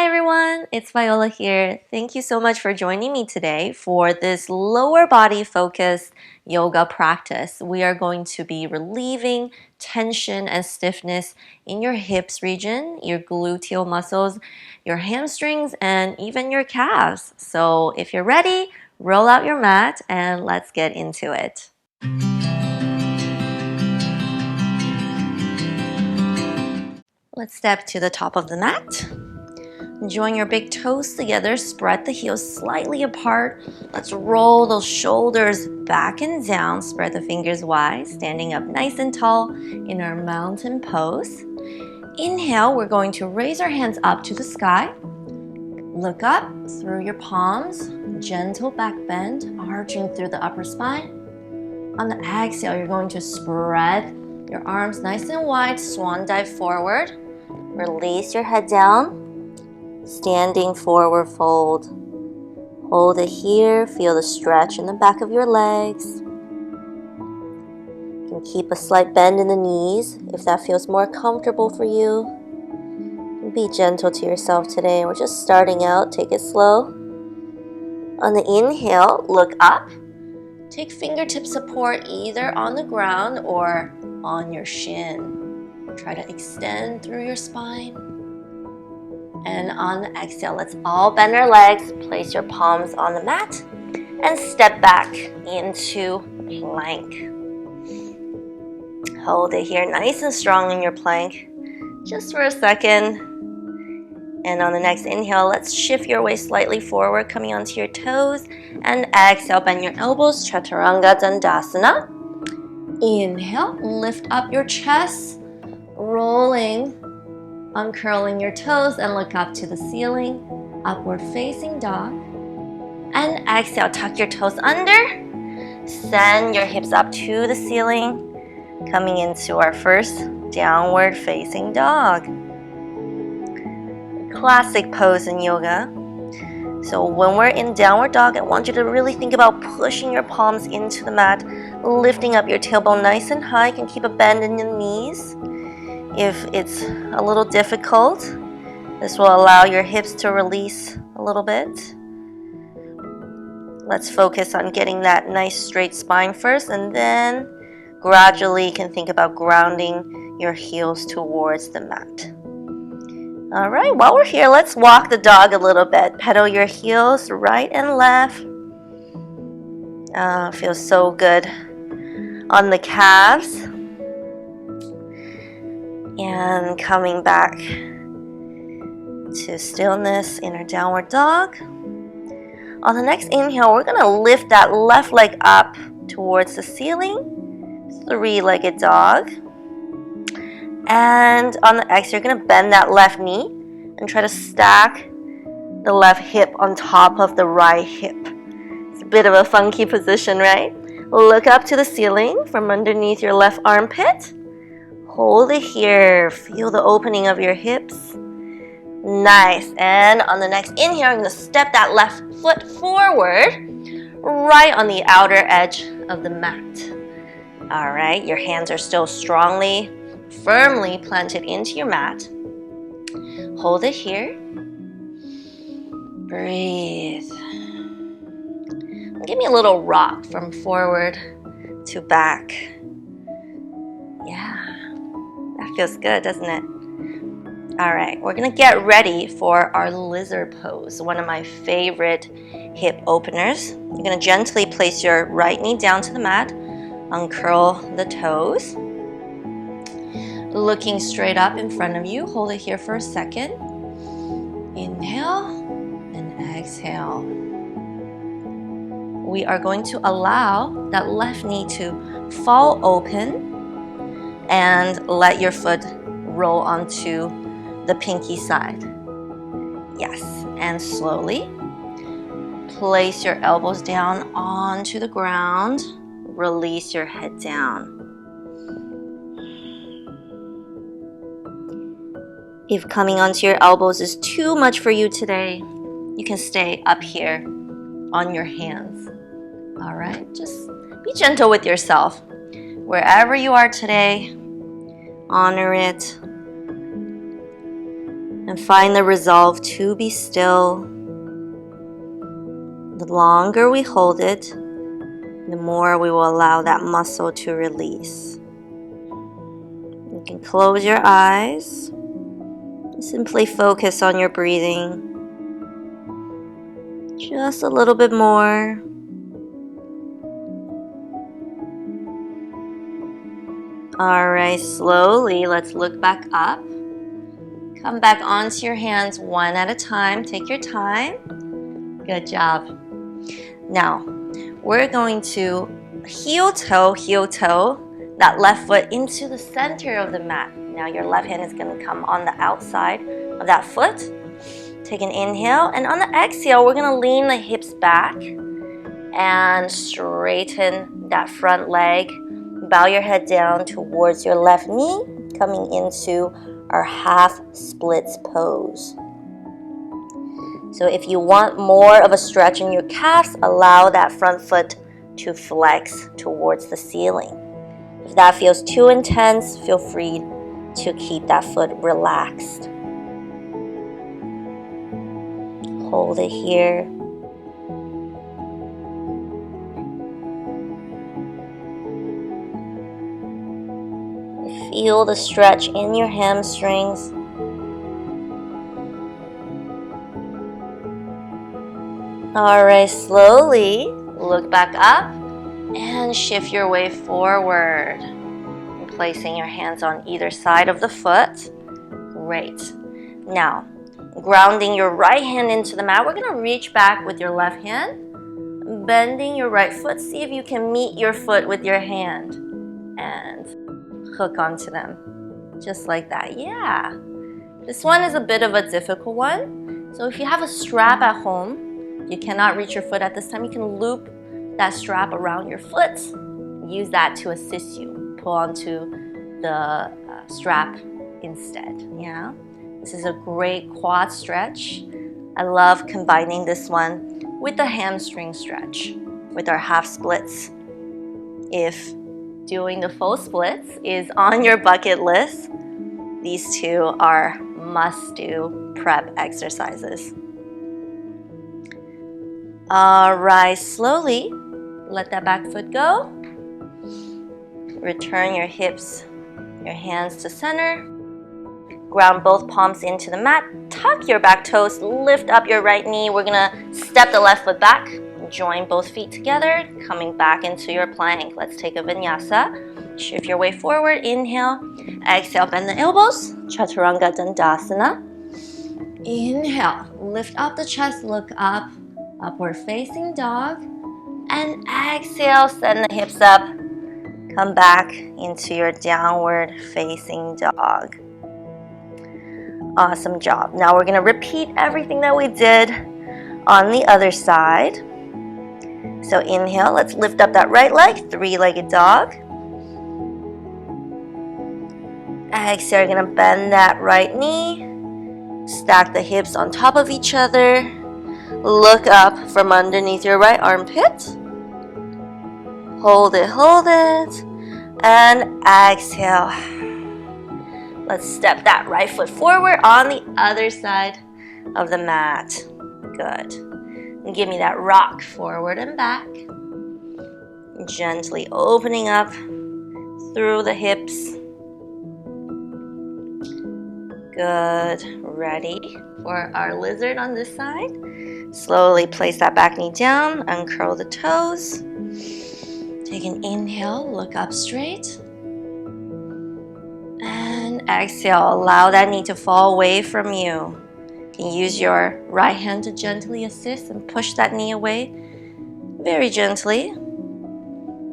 everyone, it's Viola here. Thank you so much for joining me today for this lower body focused yoga practice. We are going to be relieving tension and stiffness in your hips region, your gluteal muscles, your hamstrings, and even your calves. So if you're ready, roll out your mat and let's get into it. Let's step to the top of the mat. Join your big toes together, spread the heels slightly apart. Let's roll those shoulders back and down, spread the fingers wide, standing up nice and tall in our mountain pose. Inhale, we're going to raise our hands up to the sky. Look up through your palms, gentle back bend, arching through the upper spine. On the exhale, you're going to spread your arms nice and wide, swan dive forward. Release your head down. Standing forward fold. Hold it here. Feel the stretch in the back of your legs. You can keep a slight bend in the knees if that feels more comfortable for you. Be gentle to yourself today. We're just starting out. Take it slow. On the inhale, look up. Take fingertip support either on the ground or on your shin. Try to extend through your spine. And on the exhale, let's all bend our legs, place your palms on the mat, and step back into plank. Hold it here nice and strong in your plank, just for a second. And on the next inhale, let's shift your weight slightly forward, coming onto your toes, and exhale, bend your elbows, Chaturanga Dandasana. Inhale, lift up your chest, rolling, uncurling your toes and look up to the ceiling, upward facing dog. And exhale, tuck your toes under, send your hips up to the ceiling, coming into our first downward facing dog. Classic pose in yoga. So when we're in downward dog, I want you to really think about pushing your palms into the mat, lifting up your tailbone nice and high. You can keep a bend in your knees. If it's a little difficult, this will allow your hips to release a little bit. Let's focus on getting that nice straight spine first, and then gradually you can think about grounding your heels towards the mat. All right, while we're here, let's walk the dog a little bit. Pedal your heels right and left. Feels so good on the calves. And coming back to stillness in our downward dog. On the next inhale, we're going to lift that left leg up towards the ceiling. Three-legged dog. And on the exhale, you're going to bend that left knee and try to stack the left hip on top of the right hip. It's a bit of a funky position, right? Look up to the ceiling from underneath your left armpit. Hold it here. Feel the opening of your hips. Nice. And on the next inhale, I'm going to step that left foot forward, right on the outer edge of the mat. All right. Your hands are still strongly, firmly planted into your mat. Hold it here. Breathe. Give me a little rock from forward to back. Yeah. That feels good, doesn't it? All right, we're gonna get ready for our lizard pose, one of my favorite hip openers. You're gonna gently place your right knee down to the mat, uncurl the toes. Looking straight up in front of you, hold it here for a second. Inhale and exhale. We are going to allow that left knee to fall open and let your foot roll onto the pinky side. Yes, and slowly place your elbows down onto the ground. Release your head down. If coming onto your elbows is too much for you today, you can stay up here on your hands. All right, just be gentle with yourself. Wherever you are today, honor it. And find the resolve to be still. The longer we hold it, the more we will allow that muscle to release. You can close your eyes. Simply focus on your breathing. Just a little bit more. Alright, slowly, let's look back up. Come back onto your hands one at a time. Take your time. Good job. Now, we're going to heel toe, that left foot into the center of the mat. Now your left hand is going to come on the outside of that foot. Take an inhale, and on the exhale, we're going to lean the hips back and straighten that front leg. Bow your head down towards your left knee, coming into our half splits pose. So if you want more of a stretch in your calves, allow that front foot to flex towards the ceiling. If that feels too intense, feel free to keep that foot relaxed. Hold it here. Feel the stretch in your hamstrings. Alright, slowly look back up and shift your way forward. Placing your hands on either side of the foot. Great. Now, grounding your right hand into the mat, we're going to reach back with your left hand. Bending your right foot. See if you can meet your foot with your hand. And hook onto them. Just like that. Yeah. This one is a bit of a difficult one. So if you have a strap at home, you cannot reach your foot at this time, you can loop that strap around your foot. Use that to assist you. Pull onto the strap instead. Yeah. This is a great quad stretch. I love combining this one with the hamstring stretch, with our half splits. If doing the full splits is on your bucket list, these two are must-do prep exercises. Alright, slowly let that back foot go. Return your hips, your hands to center. Ground both palms into the mat. Tuck your back toes, lift up your right knee. We're gonna step the left foot back. Join both feet together, coming back into your plank. Let's take a vinyasa. Shift your way forward. Inhale. Exhale, bend the elbows. Chaturanga Dandasana. Inhale. Lift up the chest, look up. Upward facing dog. And exhale, send the hips up. Come back into your downward facing dog. Awesome job. Now we're going to repeat everything that we did on the other side. So inhale, let's lift up that right leg, three-legged dog. Exhale, you're going to bend that right knee. Stack the hips on top of each other. Look up from underneath your right armpit. Hold it, and exhale. Let's step that right foot forward on the other side of the mat. Good. And give me that rock forward and back. Gently opening up through the hips. Good. Ready for our lizard on this side. Slowly place that back knee down, uncurl the toes. Take an inhale, look up straight. And exhale, allow that knee to fall away from you. You can use your right hand to gently assist and push that knee away very gently.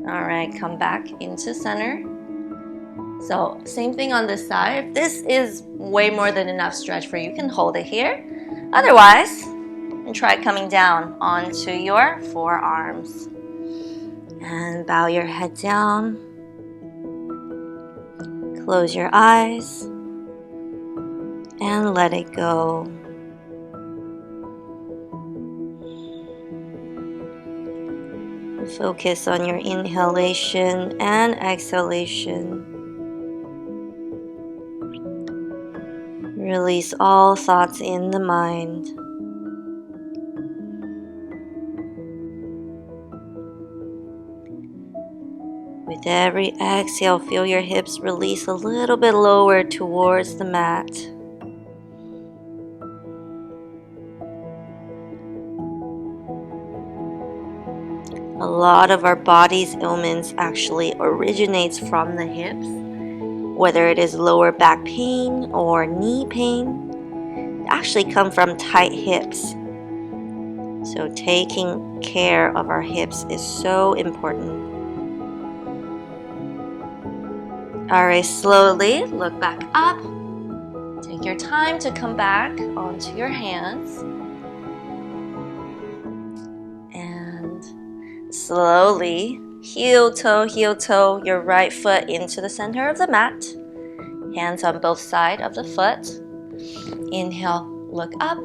Alright, come back into center. So, same thing on this side. If this is way more than enough stretch for you, you can hold it here. Otherwise, and try coming down onto your forearms. And bow your head down. Close your eyes. And let it go. Focus on your inhalation and exhalation. Release all thoughts in the mind. With every exhale, feel your hips release a little bit lower towards the mat. A lot of our body's ailments actually originates from the hips, whether it is lower back pain or knee pain. They actually come from tight hips. So taking care of our hips is so important. Alright, slowly look back up. Take your time to come back onto your hands. And slowly heel toe, your right foot into the center of the mat. Hands on both sides of the foot. Inhale, look up.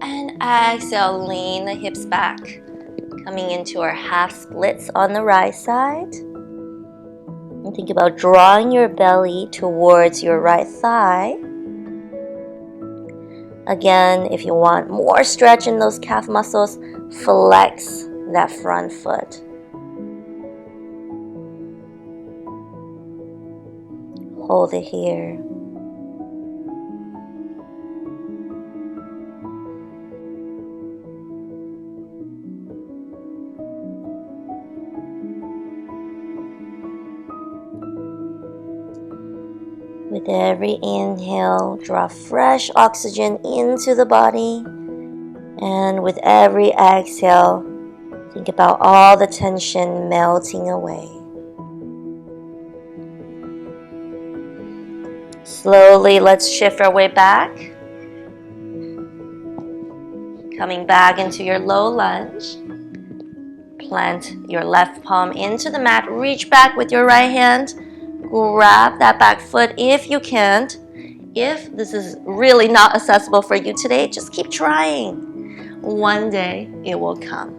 And exhale, lean the hips back. Coming into our half splits on the right side. And think about drawing your belly towards your right thigh. Again, if you want more stretch in those calf muscles, flex that front foot. Hold it here. With every inhale, draw fresh oxygen into the body. And with every exhale, think about all the tension melting away. Slowly, let's shift our way back. Coming back into your low lunge. Plant your left palm into the mat. Reach back with your right hand. Grab that back foot if you can't. If this is really not accessible for you today, just keep trying. One day it will come.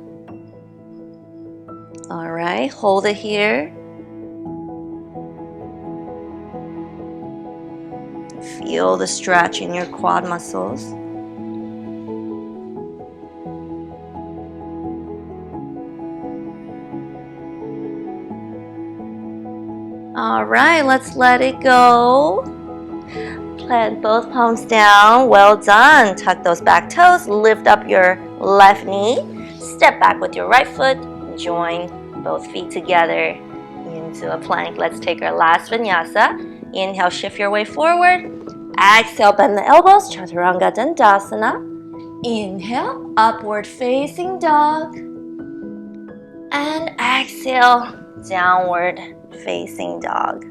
All right, hold it here. Feel the stretch in your quad muscles. All right, let's let it go. Plant both palms down. Well done. Tuck those back toes. Lift up your left knee. Step back with your right foot. Join both feet together into a plank. Let's take our last vinyasa. Inhale, shift your way forward. Exhale, bend the elbows. Chaturanga Dandasana. Inhale, upward facing dog. And exhale, downward facing dog.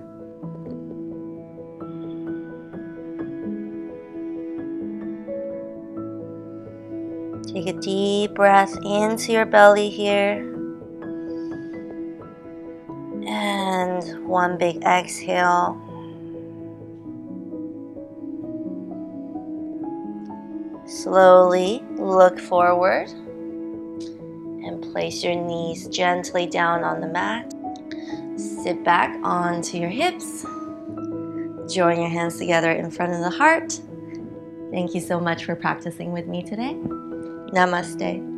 Take a deep breath into your belly here. And one big exhale. Slowly look forward and place your knees gently down on the mat. Sit back onto your hips. Join your hands together in front of the heart. Thank you so much for practicing with me today. Namaste.